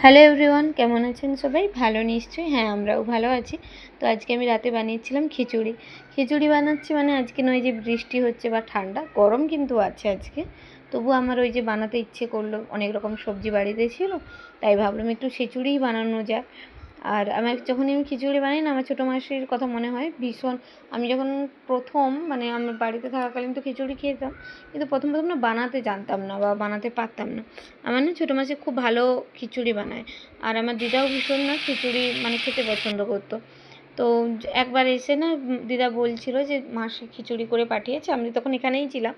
Hello everyone, কেমন আছেন সবাই? ভালো নিশ্চয়ই। হ্যাঁ, আমরাও ভালো আছি। তো আজকে আমি রাতে বানিয়েছিলাম খিচুড়ি। খিচুড়ি বানাচ্ছি মানে আজকে নয় যে বৃষ্টি হচ্ছে বা ঠান্ডা, গরম কিন্তু আছে আজকে। তবু আমার ওই যে বানাতে ইচ্ছে করলো, অনেক রকম সবজি বাড়িতে ছিল, তাই ভাবলাম একটু খিচুড়িই বানানো যাক। আর যখনই আমি খিচুড়ি বানাই না, আমার ছোটো মাসির কথা মনে হয় ভীষণ। আমি যখন প্রথম মানে আমার বাড়িতে থাকাকালীন তো খিচুড়ি খেতাম, কিন্তু প্রথম না বানাতে জানতাম না বা বানাতে পারতাম না। আমার না ছোটো মাসি খুব ভালো খিচুড়ি বানায়, আর আমার দিদাও ভীষণ না খিচুড়ি মানে খেতে পছন্দ করতো। তো একবার এসে না দিদা বলছিল যে মাসি খিচুড়ি করে পাঠিয়েছে, আমি তখন এখানেই ছিলাম।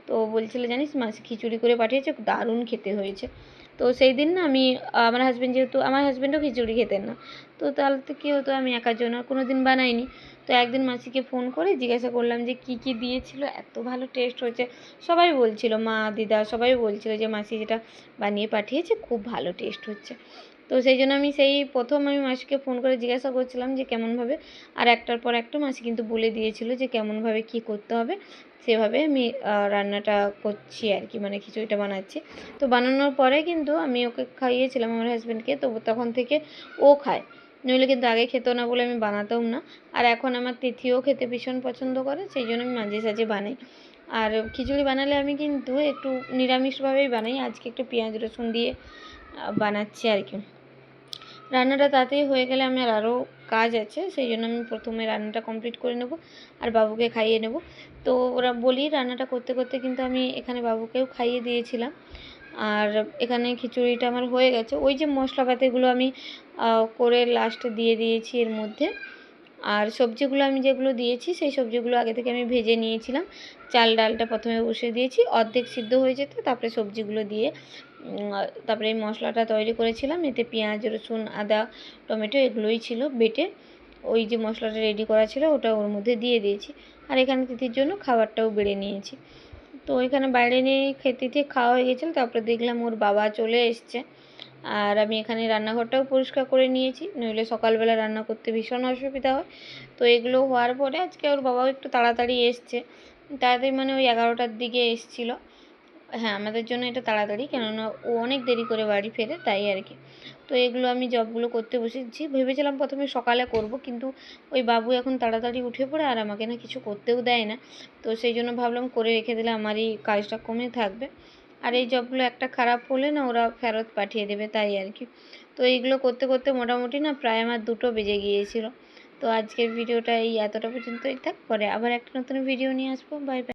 তো বলছিল জানিস মাসি খিচুড়ি করে পাঠিয়েছে, দারুণ খেতে হয়েছে। তো সেই দিন না আমি আমার হাজব্যান্ড, যেহেতু আমার হাজব্যান্ডও খিচুড়ি খেতেন না, তো তাহলে তো কী হতো, আমি একার জন্য আর কোনো দিন বানাইনি। তো একদিন মাসিকে ফোন করে জিজ্ঞাসা করলাম যে কী কী দিয়েছিল, এত ভালো টেস্ট হয়েছে। সবাই বলছিল, মা দিদা সবাই বলছিল যে মাসি যেটা বানিয়ে পাঠিয়েছে খুব ভালো টেস্ট হচ্ছে। তো সেই জন্য আমি সেই প্রথম আমি মাসিকে ফোন করে জিজ্ঞাসা করছিলাম যে কেমনভাবে, আর একটার পর একটা মাসি কিন্তু বলে দিয়েছিল যে কেমনভাবে কী করতে হবে। সেভাবে আমি রান্নাটা করছি আর কি, মানে খিচুড়িটা বানাচ্ছি। তো বানানোর পরে কিন্তু আমি ওকে খাইয়েছিলাম, আমার হাজব্যান্ডকে। তো তখন থেকে ও খায়, নইলে কিন্তু আগে খেত না বলে আমি বানাতাম না। আর এখন আমার তিথিও খেতে ভীষণ পছন্দ করে, সেই জন্য আমি মাঝে সাঝে বানাই। আর খিচুড়ি বানালে আমি কিন্তু একটু নিরামিষভাবেই বানাই, আজকে একটু পেঁয়াজ রসুন দিয়ে বানাচ্ছি আর কি। রান্নাটা তাড়াতাড়ি হয়ে গেলে আমার আরও কাজ আছে, সেই জন্য আমি প্রথমে রান্নাটা কমপ্লিট করে নেব আর বাবুকে খাইয়ে নেব। তো ওরা বলি রান্নাটা করতে করতে কিন্তু আমি এখানে বাবুকেও খাইয়ে দিয়েছিলাম। আর এখানে খিচুড়িটা আমার হয়ে গেছে। ওই যে মশলাপাতিগুলো আমি করে লাস্টে দিয়ে দিয়েছি এর মধ্যে। আর সবজিগুলো আমি যেগুলো দিয়েছি সেই সবজিগুলো আগে থেকে আমি ভেজে নিয়েছিলাম। চাল ডালটা প্রথমে বসিয়ে দিয়েছি, অর্ধেক সিদ্ধ হয়ে যেতে তারপরে সবজিগুলো দিয়ে তারপরে এই মশলাটা তৈরি করেছিলাম। এতে পেঁয়াজ রসুন আদা টমেটো এগুলোই ছিল বেটে, ওই যে মশলাটা রেডি করা ছিল ওটা ওর মধ্যে দিয়ে দিয়েছি। আর এখানে তিথির জন্য খাবারটাও বেড়ে নিয়েছি। তো এখানে বাইরে নিয়ে তিথি খাওয়া হয়ে গেছিলো, তারপরে দেখলাম ওর বাবা চলে এসছে। আর আমি এখানে রান্নাঘরটাও পরিষ্কার করে নিয়েছি, নইলে সকালবেলা রান্না করতে ভীষণ অসুবিধা হয়। তো এগুলো হওয়ার পরে আজকে ওর বাবাও একটু তাড়াতাড়ি এসছে, তাড়াতাড়ি মানে ওই 11টার দিকে এসেছিলো। হ্যাঁ, আমাদের জন্য এটা তাড়াতাড়ি, কেননা ও অনেক দেরি করে বাড়ি ফেরে, তাই আর কি। তো এগুলো আমি জবগুলো করতে বসেছি। ভেবেছিলাম প্রথমে সকালে করব, কিন্তু ওই বাবু এখন তাড়াতাড়ি উঠে পড়ে আর আমাকে না কিছু করতেও দেয় না। তো সেই জন্য ভাবলাম করে রেখে দিলে আমারই কাজটা কমে থাকবে। আর এই জবগুলো একটা খারাপ হলে না ওরা ফেরত পাঠিয়ে দেবে, তাই আর কি। তো এইগুলো করতে করতে মোটামুটি না প্রায় আমার 2টো বেজে গিয়েছিল। তো আজকের ভিডিওটা এই এতটা পর্যন্তই থাক, পরে আবার একটা নতুন ভিডিও নিয়ে আসবো। Bye bye.